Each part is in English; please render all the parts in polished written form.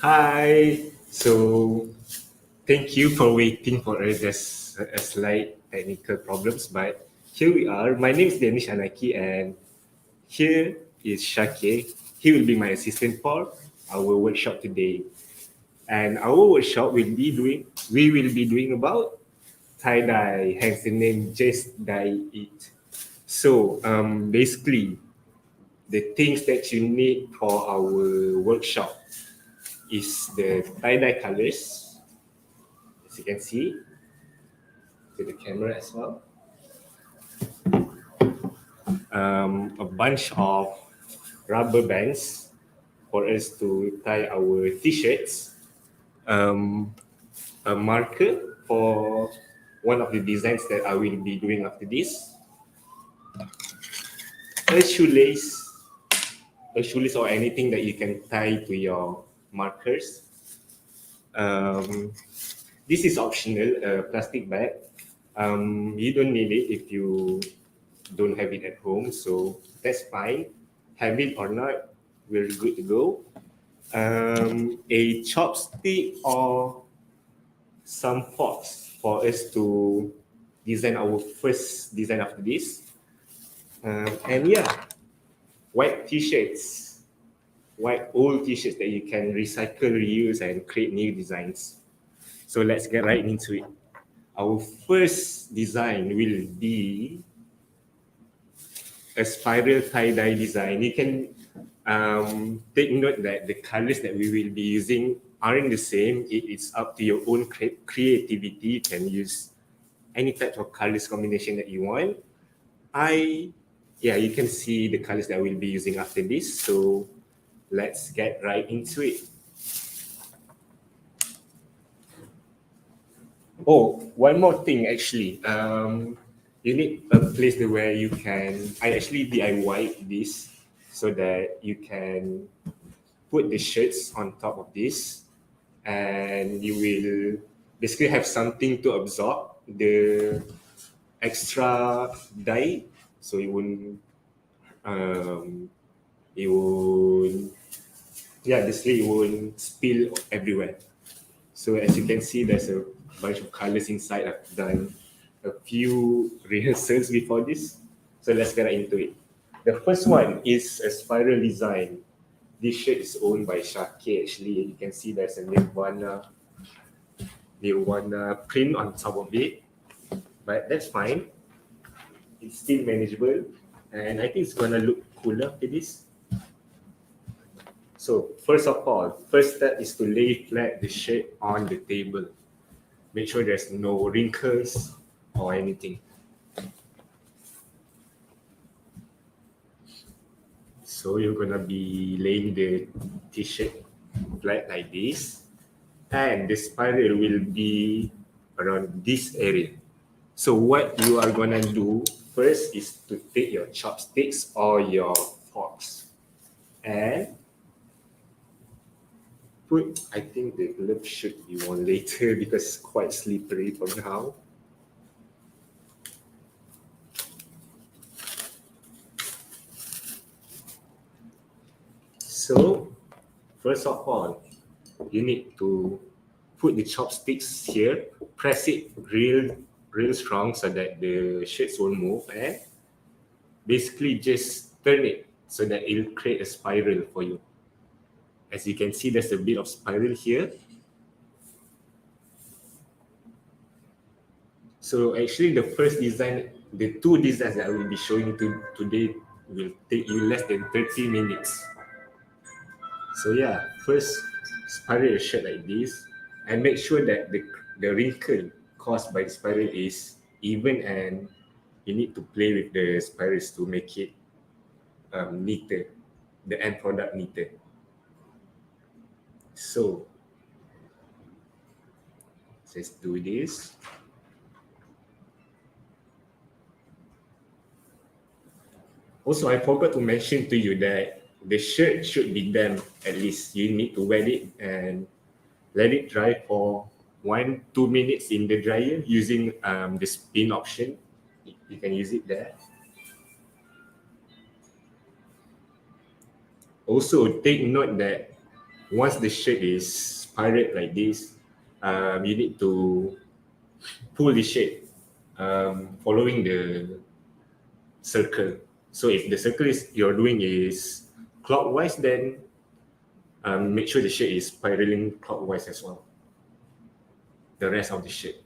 Hi. So thank you for waiting for us. There's a slight technical problems, but here we are. My name is Danish Anaki, and here is Shakir. He will be my assistant for our workshop today. And our workshop we will be doing about tie dye. Hence the name just dye it. So basically, the things that you need for our workshop is the tie-dye colors, as you can see, to the camera as well. A bunch of rubber bands for us to tie our t-shirts. Um, a marker for one of the designs that I will be doing after this. A shoelace, or anything that you can tie to your markers. Um, this is optional, a plastic bag. You don't need it if you don't have it at home, so that's fine. Have it or not, we're good to go. A chopstick or some forks for us to design our first design after this. And yeah, white t-shirts, white old t-shirts that you can recycle, reuse, and create new designs. So let's get right into it. Our first design will be a spiral tie-dye design. You can take note that the colors that we will be using aren't the same. It's up to your own creativity. You can use any type of colors combination that you want. You can see the colors that we'll be using after this. So let's get right into it. Oh, one more thing actually. You need a place where you can. I actually DIY this so that you can put the shirts on top of this, and you will basically have something to absorb the extra dye, so um, it won't, yeah, basically it won't spill everywhere. So as you can see, there's a bunch of colors inside. I've done a few rehearsals before this. So let's get into it. The first one is a spiral design. This shirt is owned by Shakir actually. You can see there's a Nirvana print on top of it. But that's fine. It's still manageable. And I think it's gonna look cooler after this. So first of all, first step is to lay flat the shirt on the table. Make sure there's no wrinkles or anything. So you're gonna be laying the t-shirt flat like this, and the spiral will be around this area. So what you are gonna do first is to take your chopsticks or your forks and I think the glove should be worn later because it's quite slippery for now. So, first of all, you need to put the chopsticks here, press it real strong so that the shirts won't move, and basically just turn it so that it'll create a spiral for you. As you can see, there's a bit of spiral here. So actually the first design, the two designs that I will be showing you today will take you less than 30 minutes. So yeah, first spiral your shirt like this and make sure that the wrinkle caused by the spiral is even, and you need to play with the spirals to make it neater, the end product neater. So let's do this. Also, I forgot to mention to you that the shirt should be damp at least. You need to wet it and let it dry for 1-2 minutes in the dryer using the spin option. You can use it there. Also, take note that once the shape is spiral like this, you need to pull the shape following the circle. So if the circle is you're doing is clockwise, then make sure the shape is spiraling clockwise as well. The rest of the shape.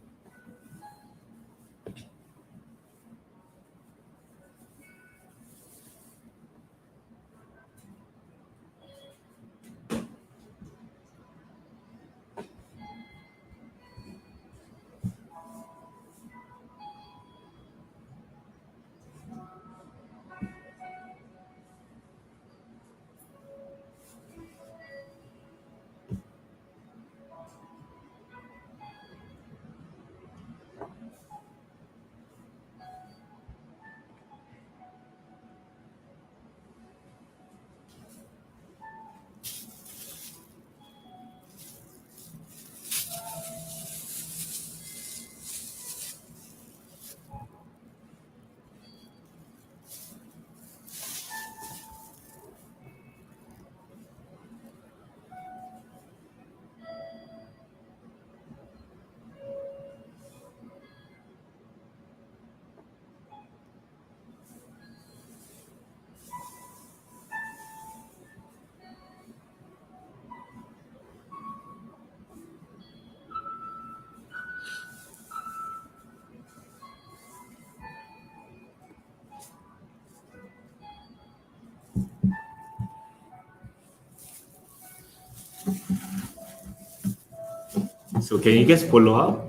So can you guys follow up?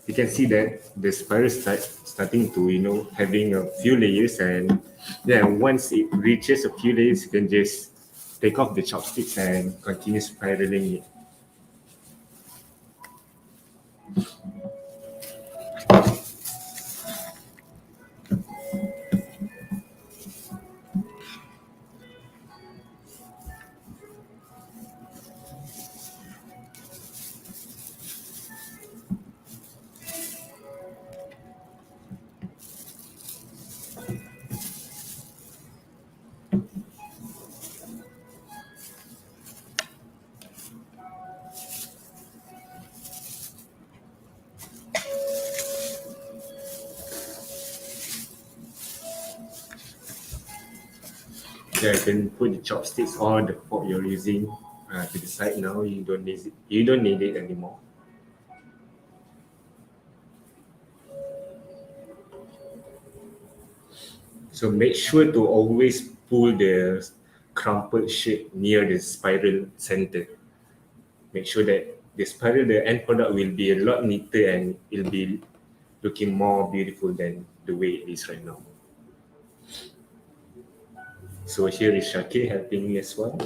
You can see that the spiral starting to having a few layers, and then once it reaches a few layers, you can just take off the chopsticks and continue spiraling it. Yeah, you can put the chopsticks or the fork you're using to the side now. You don't need it. You don't need it anymore. So make sure to always pull the crumpled shape near the spiral center. Make sure that the spiral, the end product will be a lot neater and it'll be looking more beautiful than the way it is right now. So here is Shakir helping me as well.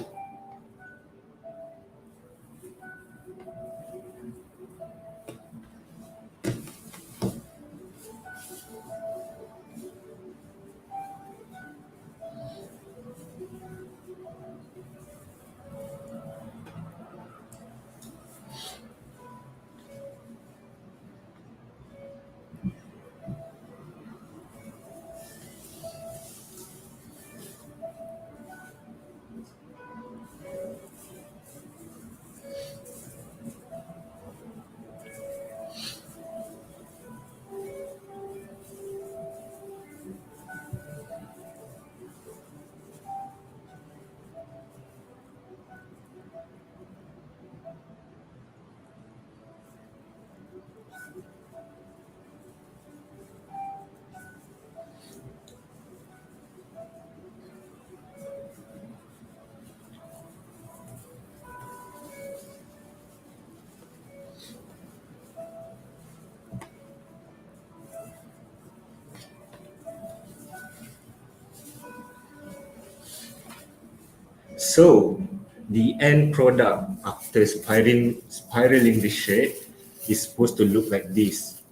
So the end product after spiraling the shape is supposed to look like this.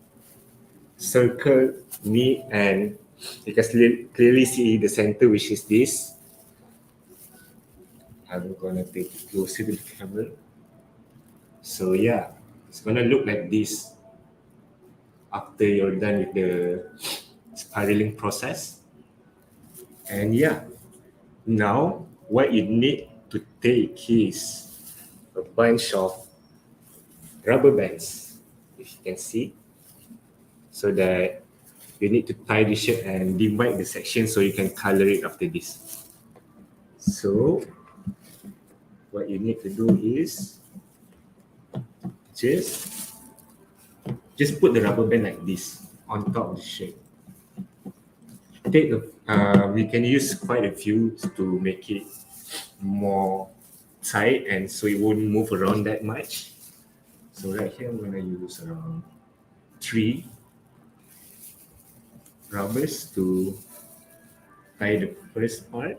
Circle, neat, and you can clearly see the center, which is this. I'm gonna take it closer to the camera. So yeah, it's gonna look like this after you're done with the spiraling process. And yeah, now what you need to take is a bunch of rubber bands, if you can see, so that you need to tie the shirt and divide the section so you can color it after this. So what you need to do is just put the rubber band like this on top of the shirt. We can use quite a few to make it more tight and so it won't move around that much. So right here I'm gonna use around 3 rubbers to tie the first part.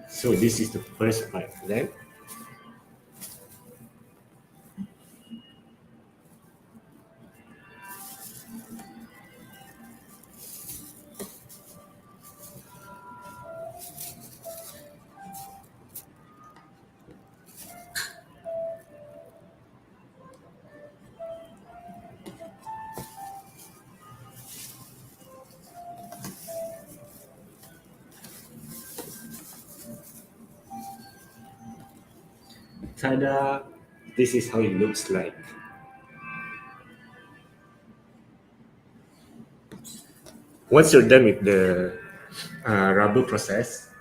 So this is the first part then. Ta-da! This is how it looks like. Once you're done with the rubber process,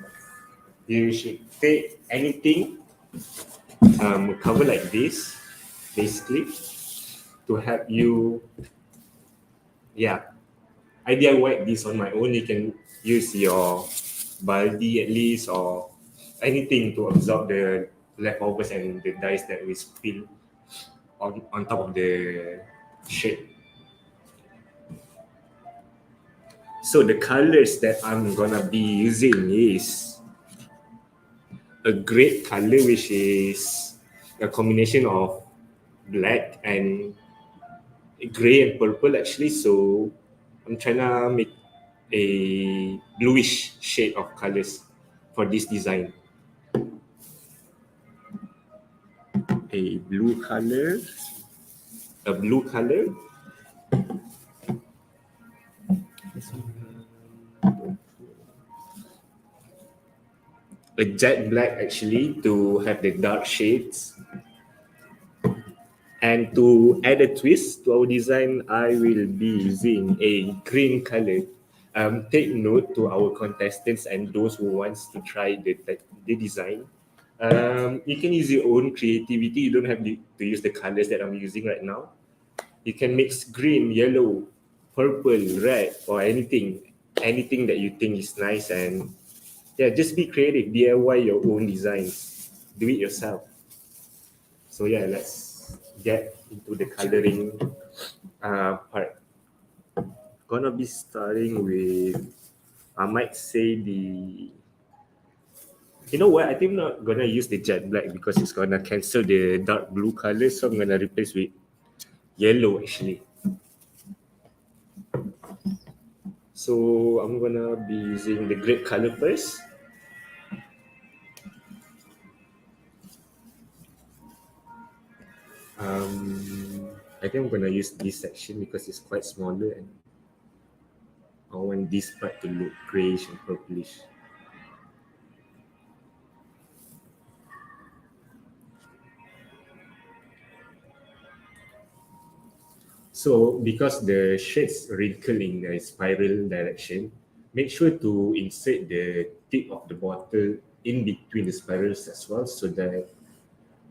you should take anything cover like this, basically, to help you. Yeah, I DIY this on my own. You can use your baldi at least or anything to absorb the leftovers and the dyes that we spill on top of the shirt. So the colors that I'm gonna be using is a great color, which is a combination of black and gray and purple actually. So I'm trying to make a bluish shade of colors for this design. A blue color, a blue color, a jet black actually to have the dark shades. And to add a twist to our design, I will be using a green color. Take note to our contestants and those who wants to try the design. You can use your own creativity. You don't have to use the colors that I'm using right now. You can mix green, yellow, purple, red, or anything that you think is nice. And yeah, just be creative. DIY your own designs. Do it yourself. So yeah, let's get into the coloring part. Gonna be starting with, I might say you know what? I think I'm not gonna use the jet black because it's gonna cancel the dark blue color. So I'm gonna replace with yellow actually. So I'm gonna be using the grape color first. I think I'm gonna use this section because it's quite smaller and I want this part to look grayish and purplish. So because the shades wrinkle in a spiral direction, make sure to insert the tip of the bottle in between the spirals as well so that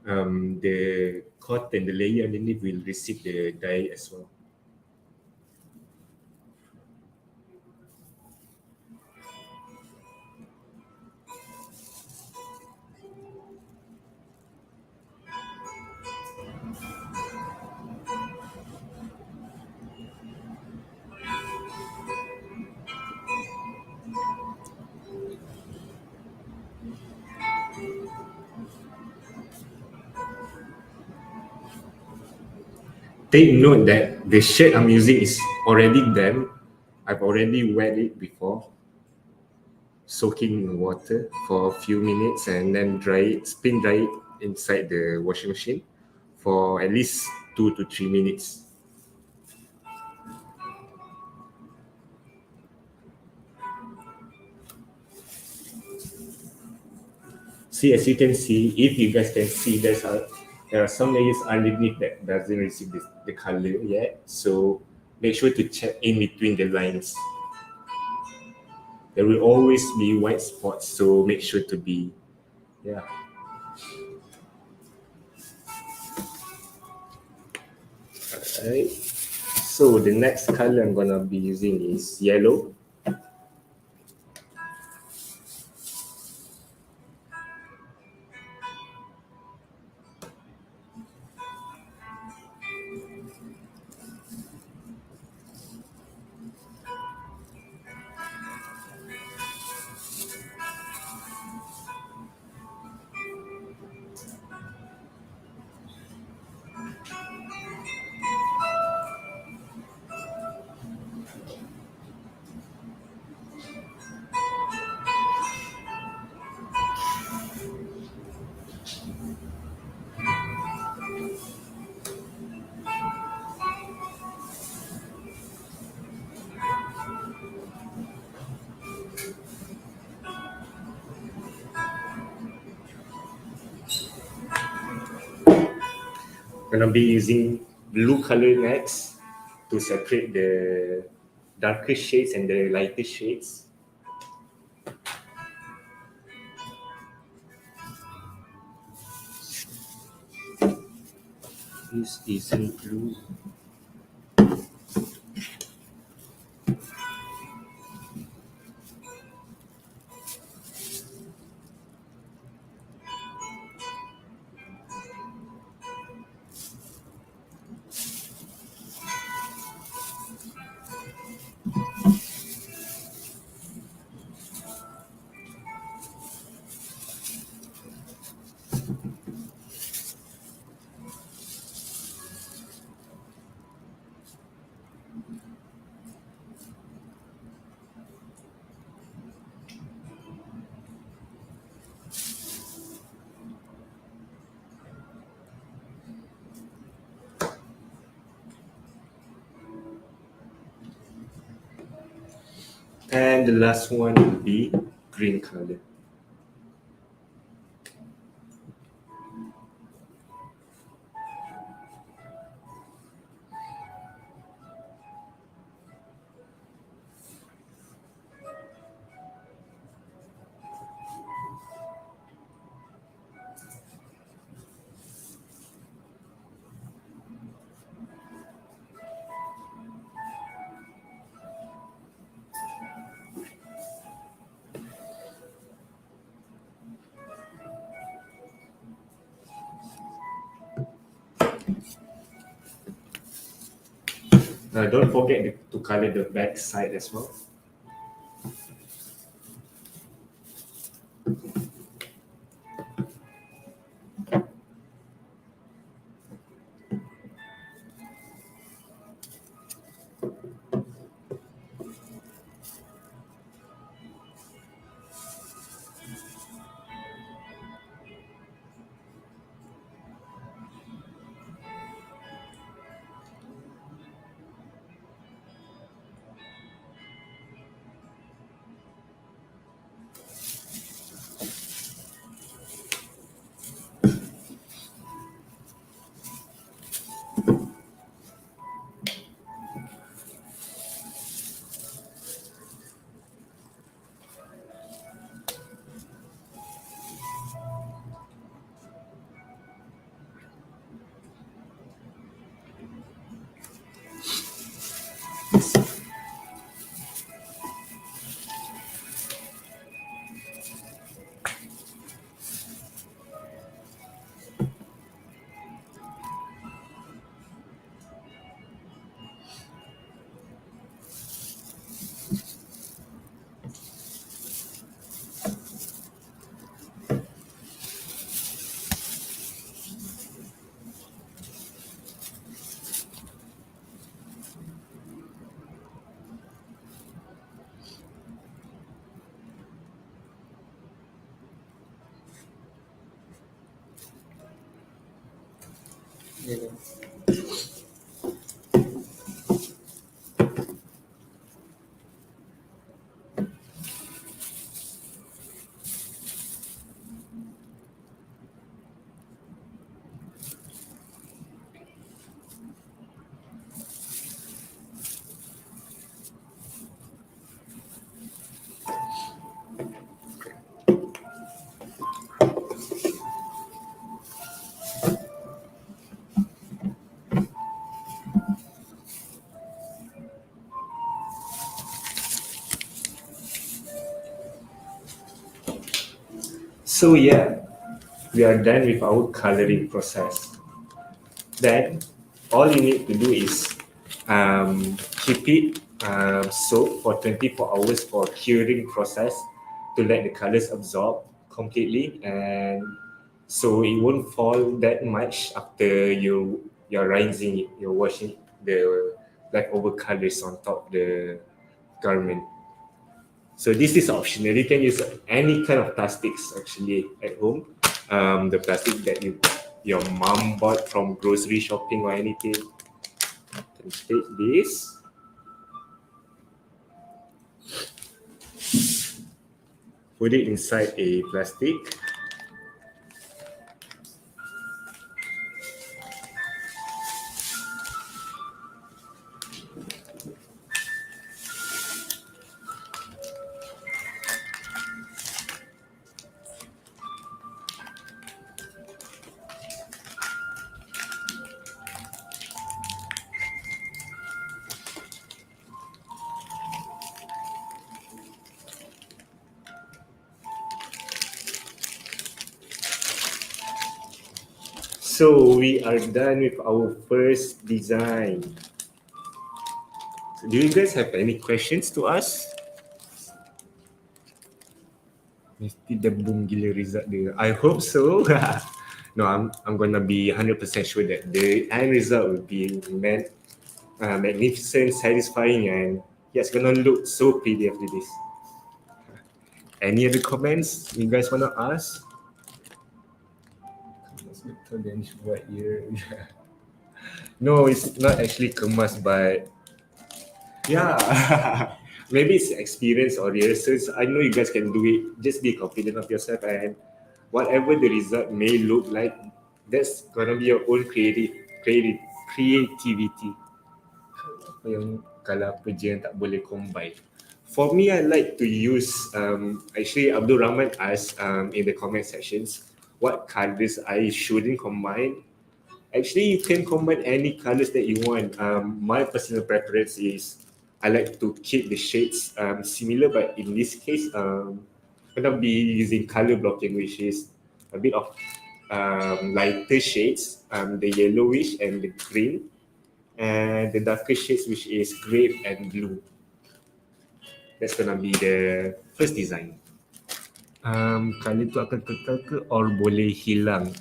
the cotton, the layer underneath will receive the dye as well. Take note that the shade I'm using is already damp. I've already wet it before, soaking in water for a few minutes and then spin dry it inside the washing machine for at least 2 to 3 minutes. see, as you can see, if you guys can see, there are some layers underneath that doesn't receive the color yet. So make sure to check in between the lines. There will always be white spots, so make sure to be, yeah. Alright. So the next color I'm gonna be using is yellow. Gonna be using blue color next to separate the darker shades and the lighter shades. This isn't blue. And the last one will be green color. Don't forget to color the back side as well. So yeah, we are done with our coloring process. Then all you need to do is keep it soaked for 24 hours for curing process to let the colors absorb completely, and so it won't fall that much after you're rinsing it, you're washing the leftover colors on top of the garment. So this is optional. You can use any kind of plastics actually at home. The plastic that your mom bought from grocery shopping or anything. Can take this, put it inside a plastic. So we are done with our first design. So do you guys have any questions to us? Mesti dia boom gila result dia. I hope so. No, I'm gonna be 100% sure that the end result will be magnificent, satisfying, and yeah, it's gonna look so pretty after this. Any other comments you guys wanna ask? Betul dan buat ya. No, it's not actually kemas, but yeah, maybe it's experience or rehearsals. I know you guys can do it. Just be confident of yourself, and whatever the result may look like, that's gonna be your own creativity. Apa yang kalau apa je yang tak boleh combine. For me, I like to use actually Abdul Rahman asked in the comment sections what colors I shouldn't combine. Actually, you can combine any colors that you want. My personal preference is I like to keep the shades similar, but in this case, I'm gonna be using color blocking, which is a bit of lighter shades, the yellowish and the green, and the darker shades, which is grape and blue. That's gonna be the first design. Color tu akan kekal ke or boleh hilang?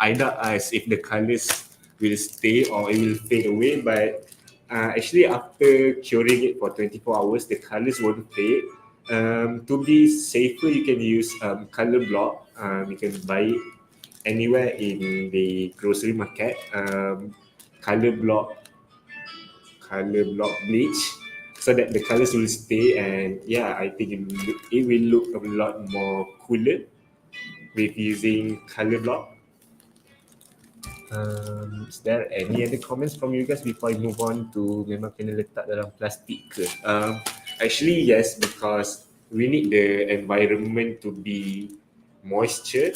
Aida asked if the colors will stay or it will fade away, but actually after curing it for 24 hours, the colors won't fade. To be safer, you can use color block. You can buy it anywhere in the grocery market. Color block, color block bleach, so that the colors will stay, and yeah, I think it will look a lot more cooler with using color block. Is there any other comments from you guys before I move on to memang kena letak dalam plastik ke? Actually yes, because we need the environment to be moisture,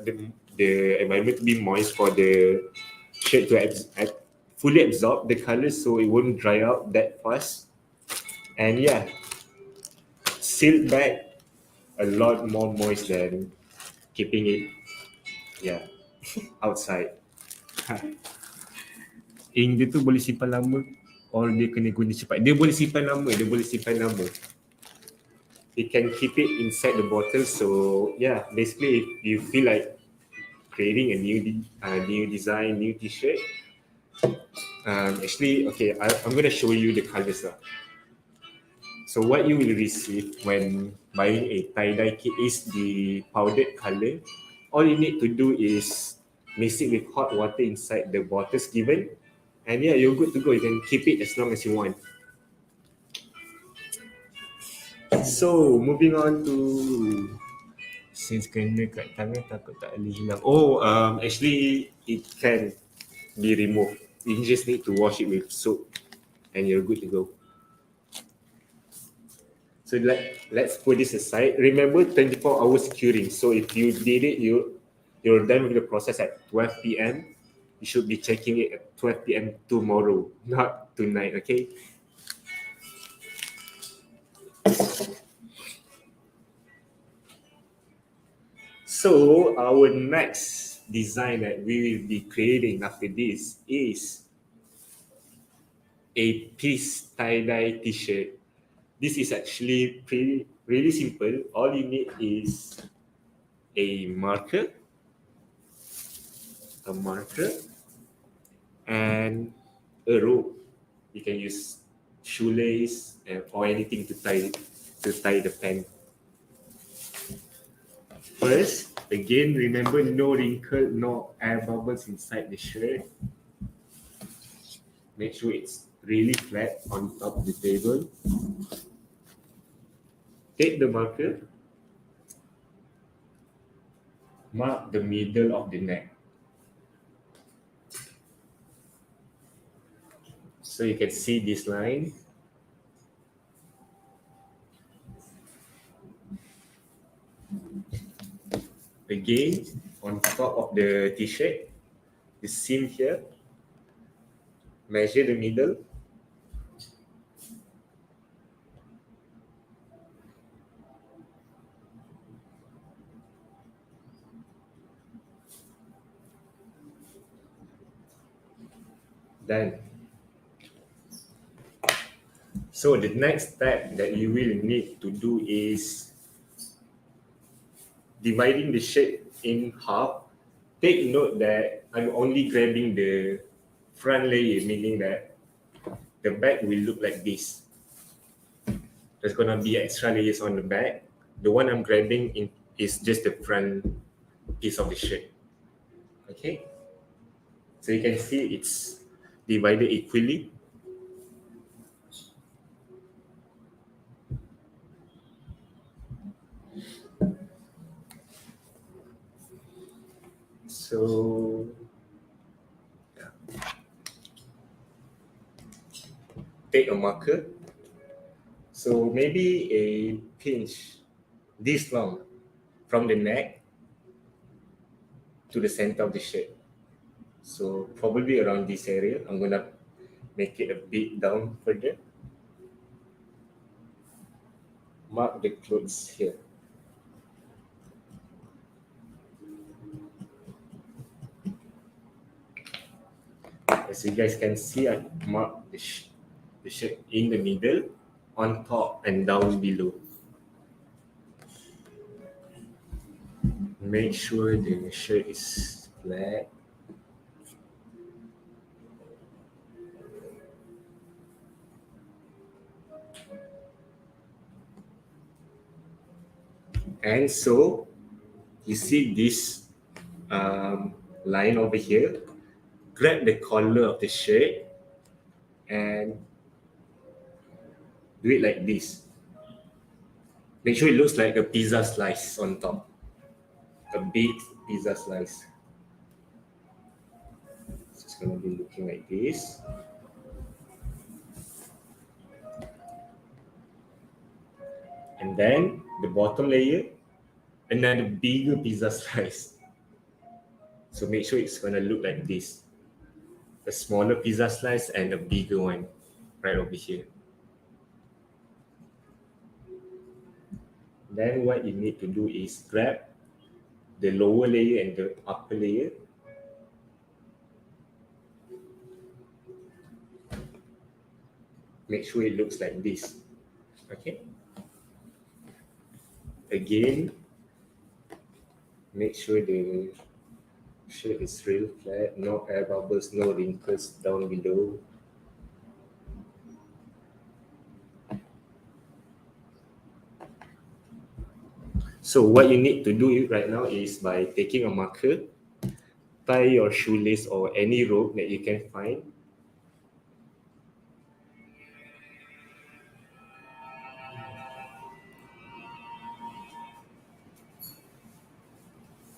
the environment to be moist for the shirt to fully absorb the colors, so it won't dry out that fast. And yeah, sealed back a lot more moist than keeping it, yeah, outside. Ink dia tu boleh simpan lama or dia kena guna cepat. Dia boleh simpan lama, dia boleh simpan lama. You can keep it inside the bottle. So yeah, basically if you feel like creating a new design, new t-shirt, actually, okay, I'm going to show you the colors lah. So what you will receive when buying a tie-dye kit is the powdered color. All you need to do is mix it with hot water inside the bottles given, and yeah, you're good to go. You can keep it as long as you want. So moving on to, since kena kat tangan takut tak boleh hilang. Oh, actually it can be removed. You just need to wash it with soap, and you're good to go. So let's put this aside. Remember 24 hours curing. So if you did it, you're done with the process at 12 p.m. You should be checking it at 12 p.m. tomorrow, not tonight, okay? So our next design that we will be creating after this is a piece tie-dye t-shirt. This is actually really simple. All you need is a marker, a marker, and a rope. You can use shoelace or anything to tie the pen. First, again, remember no wrinkle, no air bubbles inside the shirt. Make sure it's really flat on top of the table. Take the marker, mark the middle of the neck. So you can see this line. Again, on top of the t-shirt, the seam here, measure the middle. Done. So the next step that you will need to do is dividing the shirt in half. Take note that I'm only grabbing the front layer, meaning that the back will look like this. There's gonna be extra layers on the back. The one I'm grabbing is just the front piece of the shirt. Okay, so you can see it's divided equally. So yeah. Take a marker. So maybe a pinch this long from the neck to the center of the shirt. So probably around this area. I'm gonna make it a bit down further. Mark the clothes here. As you guys can see, I mark the shirt in the middle, on top and down below. Make sure the shirt is flat. And so you see this line over here. Grab the collar of the shirt and do it like this. Make sure it looks like a pizza slice on top, a big pizza slice. So it's gonna be looking like this. And then the bottom layer, another bigger pizza slice. So make sure it's gonna look like this. A smaller pizza slice and a bigger one right over here. Then what you need to do is grab the lower layer and the upper layer. Make sure it looks like this. Okay. Again, make sure the shirt is real flat, no air bubbles, no wrinkles down below. So what you need to do right now is by taking a marker, tie your shoelace or any rope that you can find.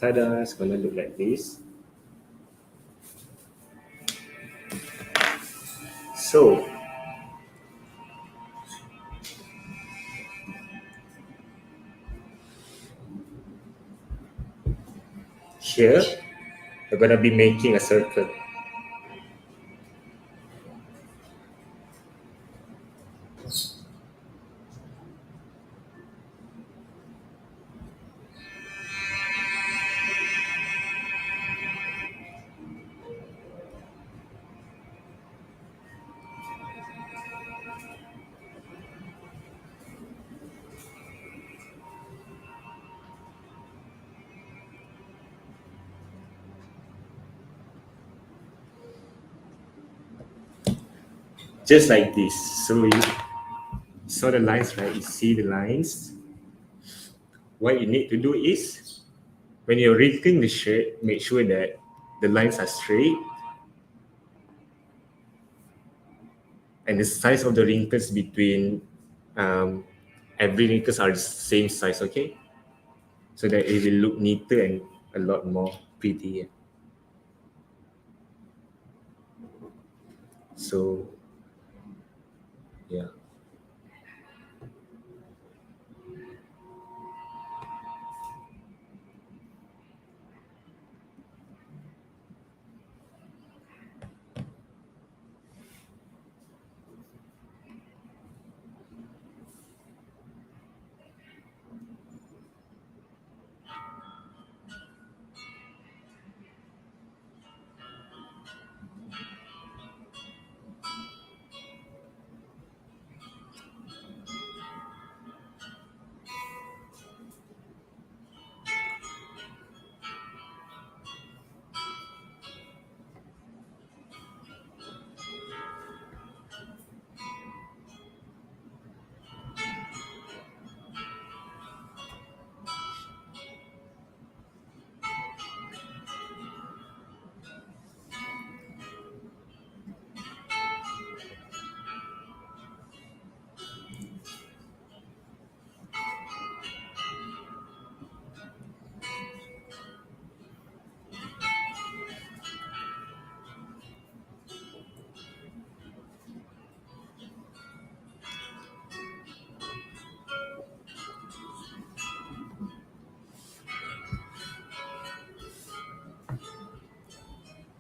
Ta-da, it's gonna look like this. So here, we're gonna be making a circle. just like this. So you saw the lines, right? You see the lines. What you need to do is when you're wrinkling the shirt, make sure that the lines are straight and the size of the wrinkles between um, every wrinkles are the same size, okay? So that it will look neater and a lot more prettier. So yeah.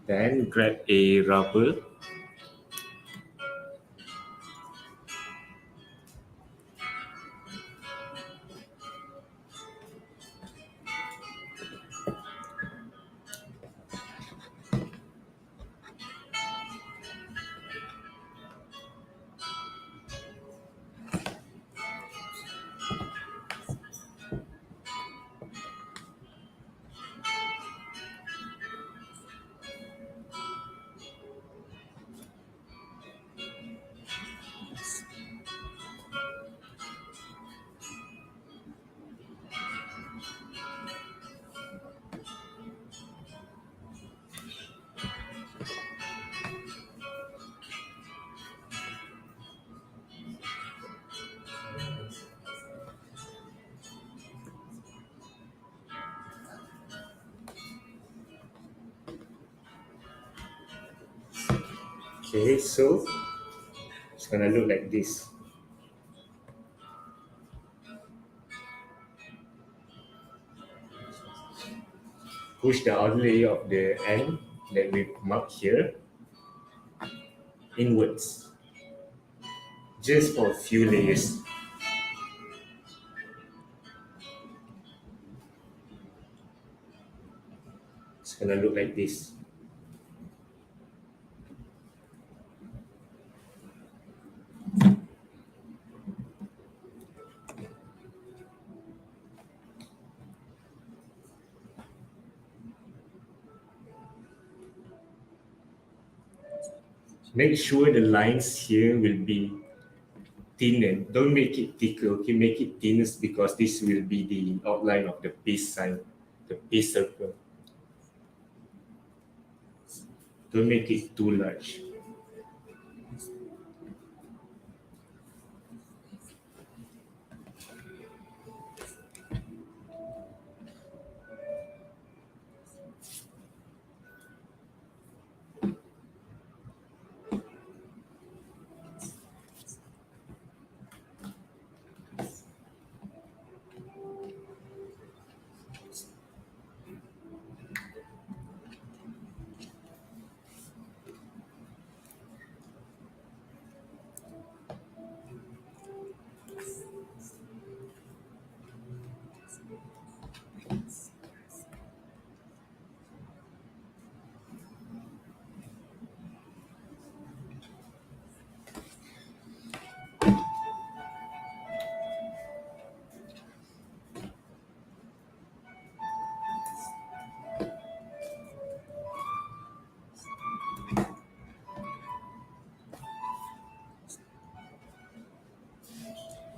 Then grab a rubber. Okay, so it's gonna look like this. Push the outer layer of the end that we mark here inwards, just for a few layers. It's gonna look like this. Make sure the lines here will be thinner. Don't make it thicker, okay? Make it thinner because this will be the outline of the peace sign, the peace circle. Don't make it too large.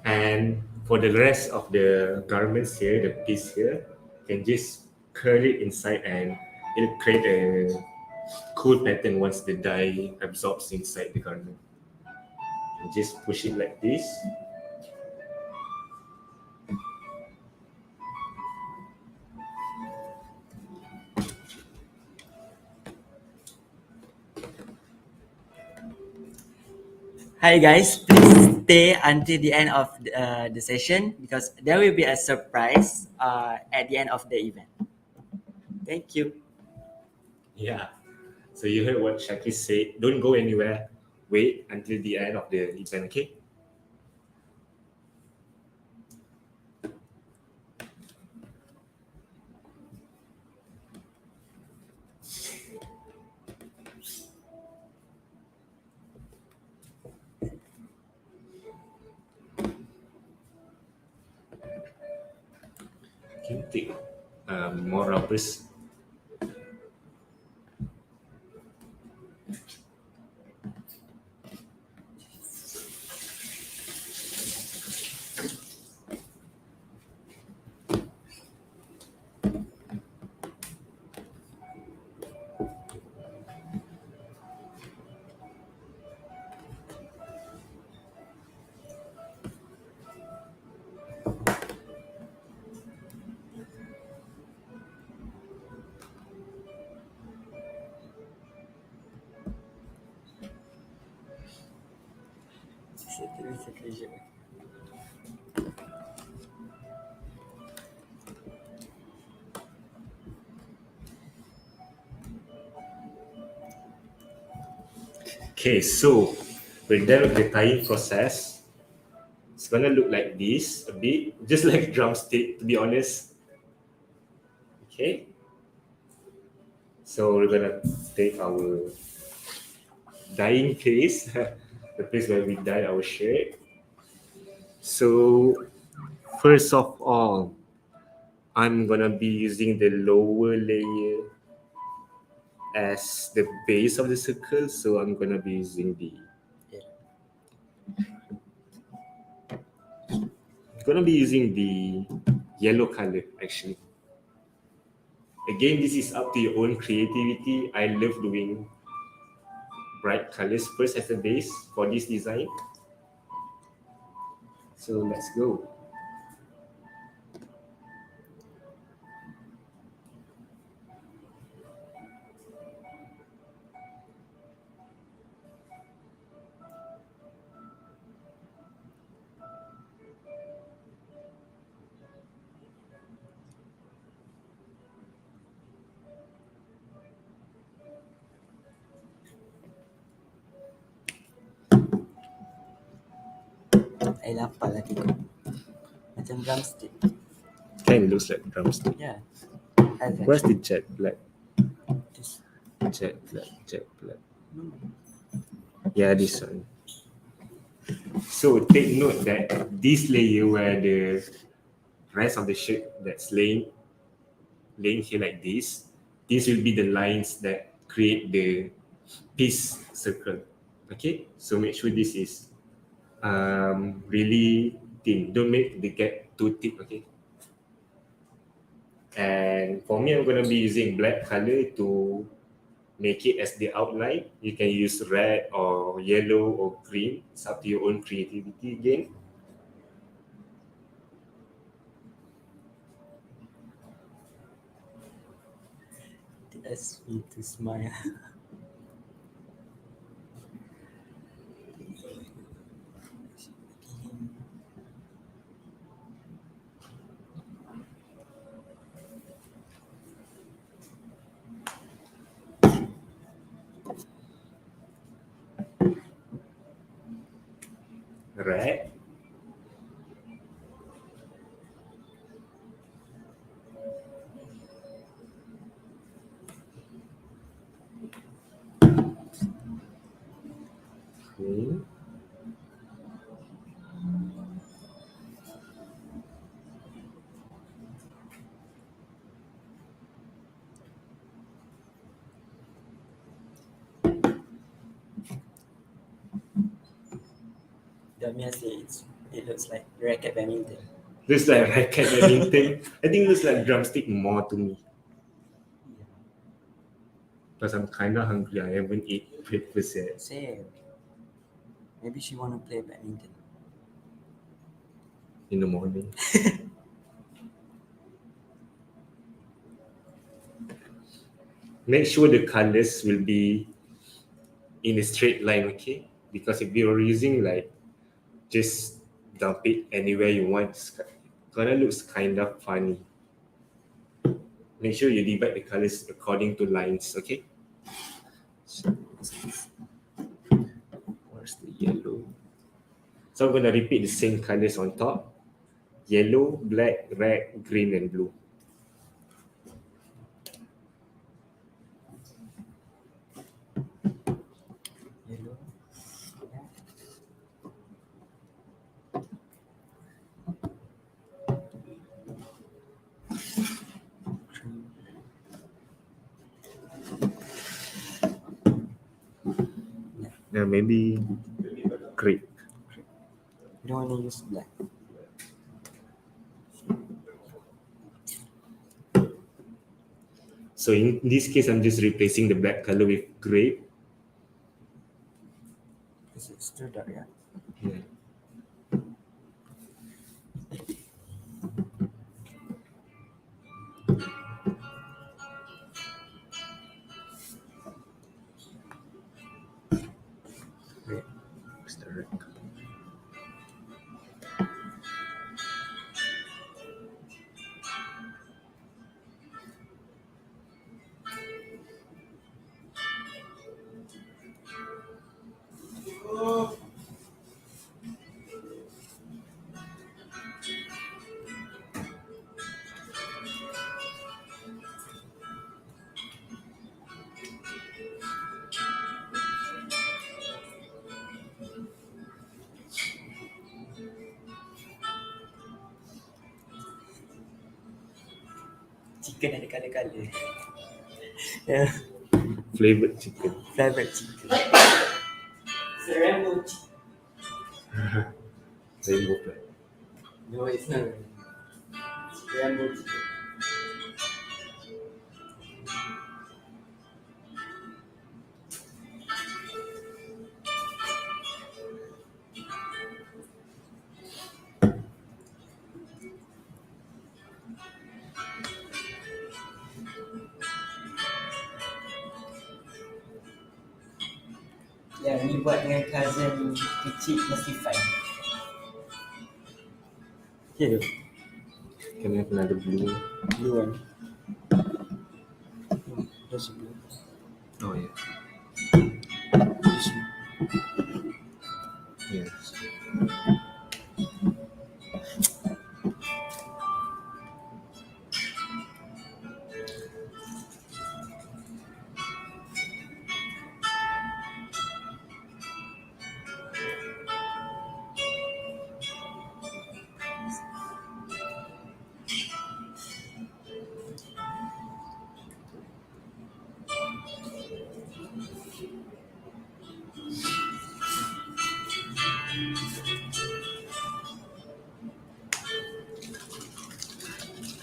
And for the rest of the garments here, the piece here, can just curl it inside and it'll create a cool pattern once the dye absorbs inside the garment. And just push it like this. Hi guys, please stay until the end of the session because there will be a surprise at the end of the event. Thank you. Yeah. So you heard what Shaki said. Don't go anywhere. Wait until the end of the event, okay? Can you take more rubbers? Okay, so we're done with the tying process. It's gonna look like this a bit, just like drumstick, to be honest. Okay, so we're gonna take our dyeing case, the place where we dye our shirt. So first of all, I'm gonna be using the lower layer as the base of the circle. So I'm gonna be using the yellow color actually. Again, this is up to your own creativity. I love doing bright colors first as a base for this design. So let's go. Ay lapar lagi ko. Macam drumstick. Kind of looks like drumstick. Yeah. I think. Where's the jet black? This. Jet black. Yeah, this one. So take note that this layer where the rest of the shirt that's laying here like this, these will be the lines that create the piece circle. Okay, so make sure this is really thin. Don't make the gap too thick. Okay. And for me, I'm gonna be using black color to make it as the outline. You can use red or yellow or green. It's up to your own creativity again. Ask me to smile. Red. Green. Damia says It looks like racket badminton. Looks like racket badminton. I think looks like drumstick more to me. Because I'm kind of hungry. I haven't eaten breakfast yet. Same. Maybe she wanna play badminton. In the morning. Make sure the colors will be in a straight line, okay? Because if you're using like just dump it anywhere you want, it's gonna looks kind of funny. Make sure you divide the colors according to lines, okay? So, where's the yellow? So I'm gonna repeat the same colors on top: yellow, black, red, green, and blue. Yellow. Yeah. Yeah, maybe great. You don't wanna use black. So in this case, I'm just replacing the black color with gray. Because it's too dark, yeah. Yeah. Red. What's the red color? Chicken ada colour-colour. Yeah. Flavored chicken. Flavored chicken. It's a rainbow chicken. Rainbow flag. No, it's not. It's rainbow chicken. Yang ni buat dengan cousin kecil mesti fine. Okay tu. Can I have another blue? Blue one. That's blue. Oh yeah. This one. Yes.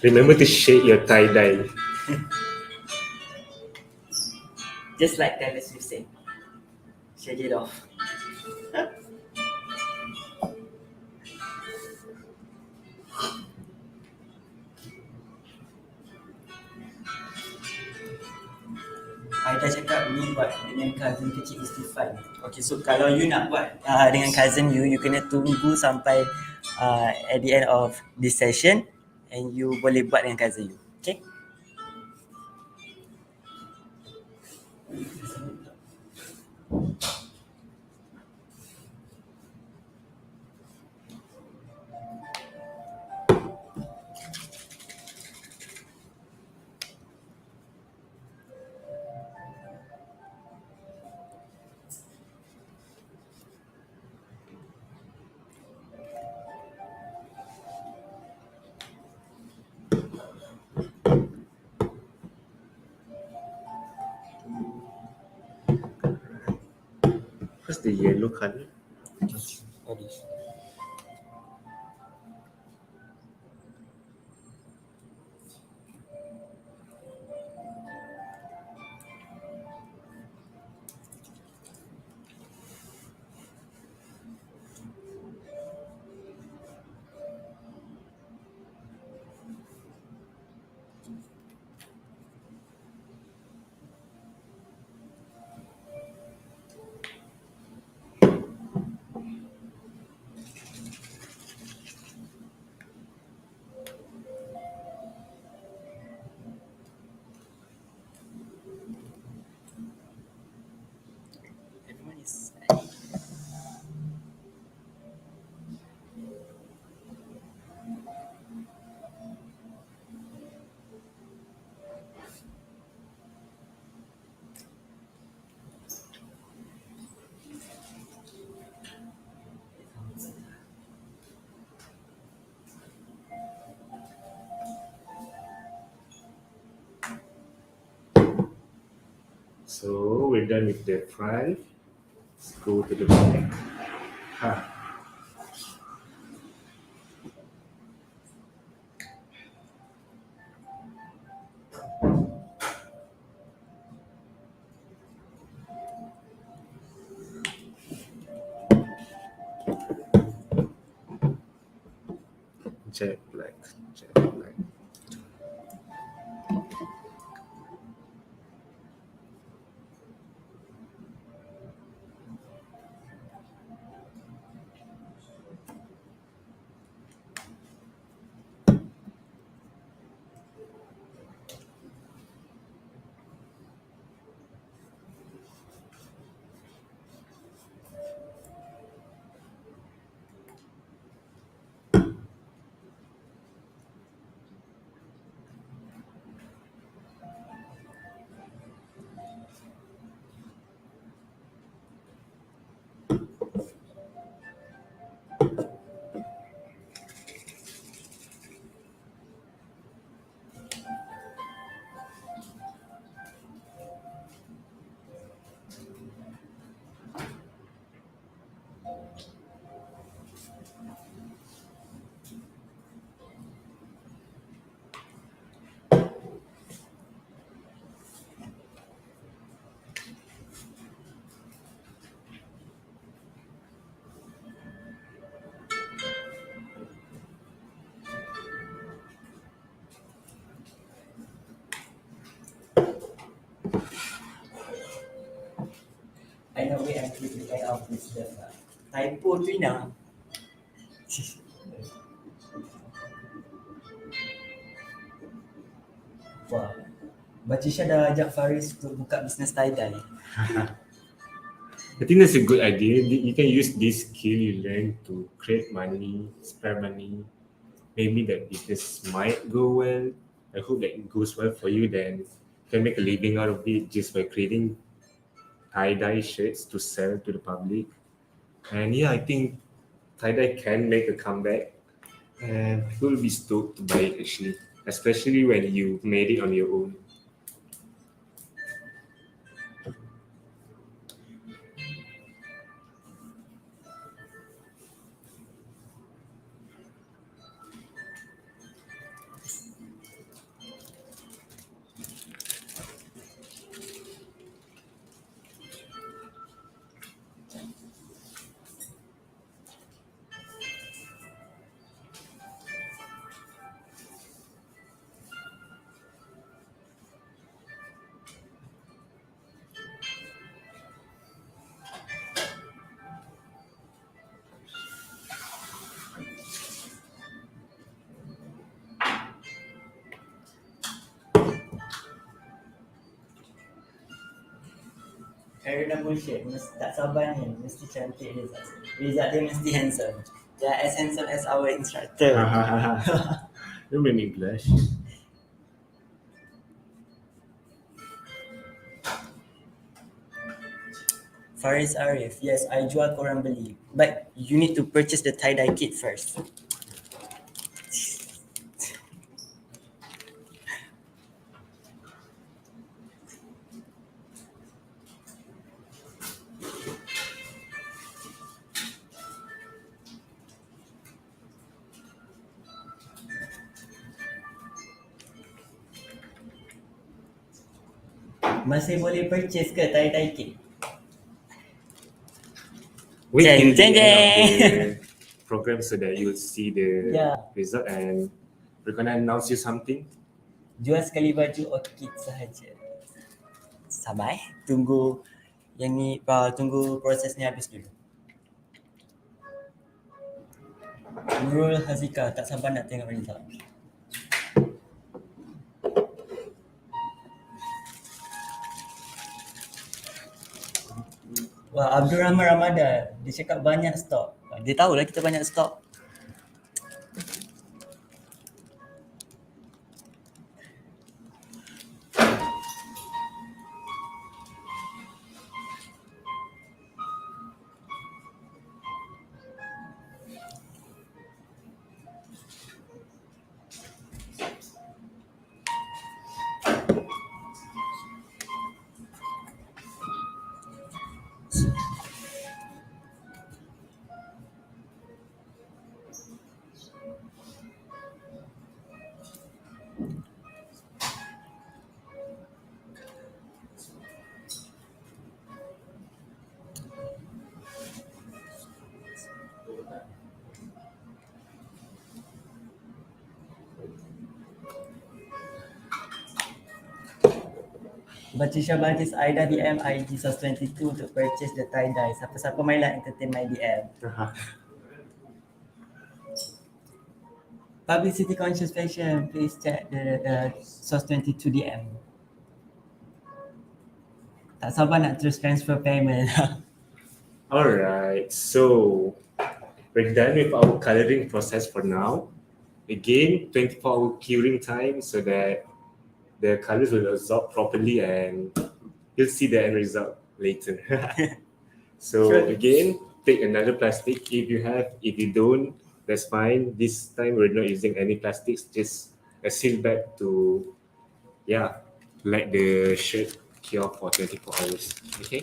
Remember to shade your tie dye. Just like Taylor Swift said. Shake it off. I dah cakap ni buat dengan cousin kecil mesti fun. Okay, so kalau you nak buat dengan cousin you, you kena tunggu sampai at the end of this session and you boleh buat dengan cousin you. Okay? What's the yellow color? All this. we're done with the front, let's go to the back. Ah, jet black, jet black. I know wait until the end of this typo tu Ina. Wah, Bacisha dah ajak Faris untuk buka bisnes tie-dye. I think that's a good idea. You can use this skill you learn to create money, spare money. Maybe that business might go well. I hope that it goes well for you. Then you can make a living out of it just by creating tie-dye shirts to sell to the public. And yeah, I think tie-dye can make a comeback, and people will be stoked to buy it actually, especially when you made it on your own. Karina bullshit, tak sabar ni, mesti cantik Rizal. Rizal dia mesti handsome. Dia as handsome as our instructor. Don't make me blush. Faris Arif, yes, I jual korang beli. But you need to purchase the tie-dye kit first. Masih boleh purchase ke tie-dye kit? Wait Jeng, till the jeng, end of jeng. the program so that you'll see the Yeah. result, and we're gonna announce you something. Jual sekali baju orchid sahaja. Sabar tunggu yang ni, tunggu proses ni habis dulu. Nurul Hazika, tak sabar nak tengok result. Wah, Abdul Rahman Ramadan, dia cakap banyak stok. Dia tahulah kita banyak stok. Batisha Bagis Aida DM IG SOS22 untuk purchase the tie-dye. Siapa-siapa main lah entertain my DM. Publicity conscious fashion, please check the SOS22 DM. Tak sabar nak terus transfer payment. Alright, so we're done with our coloring process for now. Again, 24-hour curing time so that the colors will absorb properly and you'll see the end result later. So Sure. again, take another plastic if you have. If you don't, that's fine. This time we're not using any plastics, just a seal bag to, let the shirt cure for 24 hours. Okay.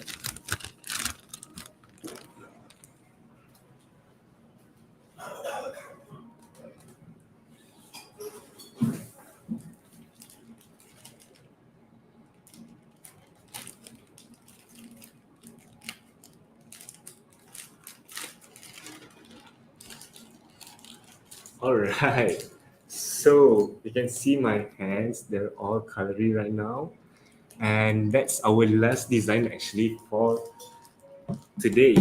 Alright, so you can see my hands, they're all colory right now. And that's our last design actually for today.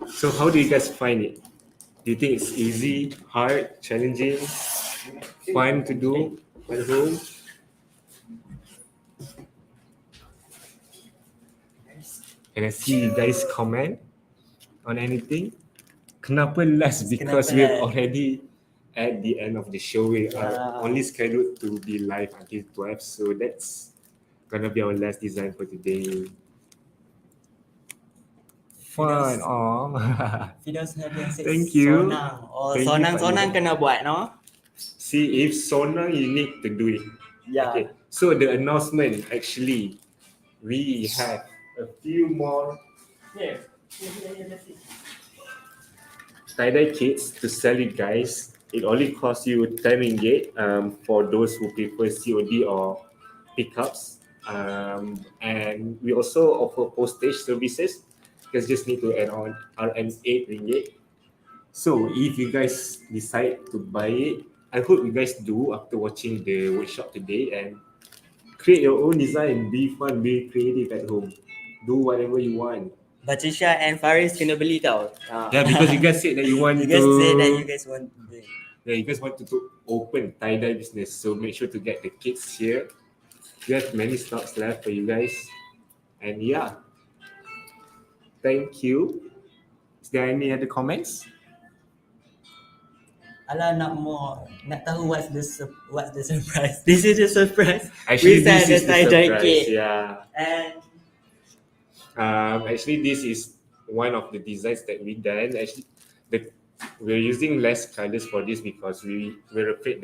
So how do you guys find it? Do you think it's easy, hard, challenging, fun to do at home? Can I see you guys comment on anything? Kenapa last? Because Kenapa we're last? already at the end of the show. We are only scheduled to be live until 12, so that's gonna be our last design for today. Fun, Fidos have yang said Thank you. sonang. Oh, Thank you, sonang-sonang Pak kena buat, no? See, if sonang, you need to do it. Yeah. Okay, so the announcement actually, we have a few more tie-dye kits to sell you guys. It only costs you 10 ringgit for those who prefer COD or pickups. And we also offer postage services. You guys just need to add on RM8 ringgit. So if you guys decide to buy it, I hope you guys do after watching the workshop today and create your own design, be fun, be creative at home. Do whatever you want. Batisha and Faris kena beli tau. Yeah, because you guys said that you want You guys to. said that you guys want to do it. Yeah, you guys want to open tie-dye business, so make sure to get the kits here. We have many stocks left for you guys, and yeah, thank you. Is there any other comments? Alah, nak tahu what's the surprise. This is the surprise. Actually, We sell this is the the tie-dye surprise. kit. Yeah. And Actually, this is one of the designs that we done. Actually, we're using less colors for this because we're afraid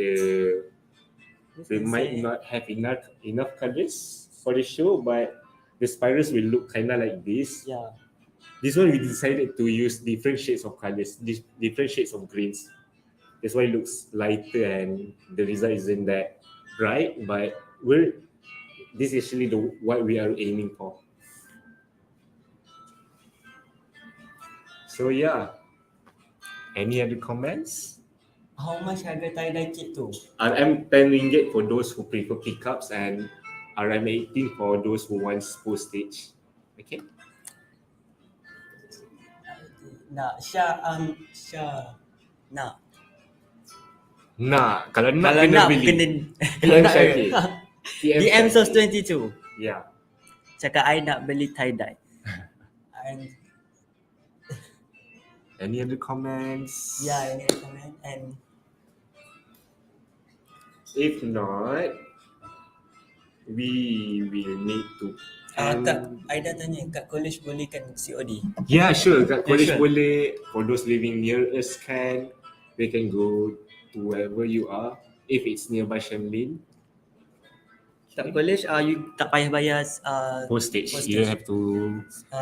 we might not have enough colors for the show, but the spirals will look kind of like this. yeah. This one we decided to use different shades of colors, different shades of greens. That's why it looks lighter and the result isn't that bright, but this is actually what we are aiming for. So yeah, any other comments? How much harga tie-dye kit tu? RM 10 ringgit for those who prefer pickups and RM 18 for those who want postage. Okay. Nak Syah. Nak. Nah, kalau nak Kalau kena nak beli. kena DM nak Syakir. DM SOS22. Yeah. Cakap I nak beli tie-dye. And Any other comments? yeah, any comment? And If not, we will need to. Kak Aida tanya, kat college boleh kan COD? Yeah, sure. Kat college sure. boleh. For those living near us can. We can go to wherever you are. If it's nearby Shamlin. Kat college, you tak payah bayar Postage. You don't have to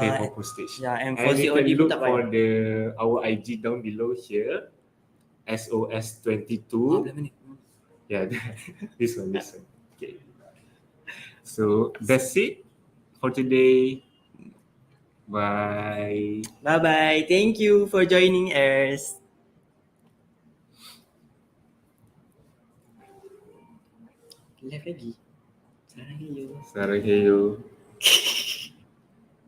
pay for postage. Yeah, and And for you COD can pun look tak for payah. our IG down below here. SOS22. 15 minit. Yeah, this one. Okay. So that's it for today. Bye. Bye-bye. Thank you for joining us. Live lagi. Sarang hiyo. Sarang heyo.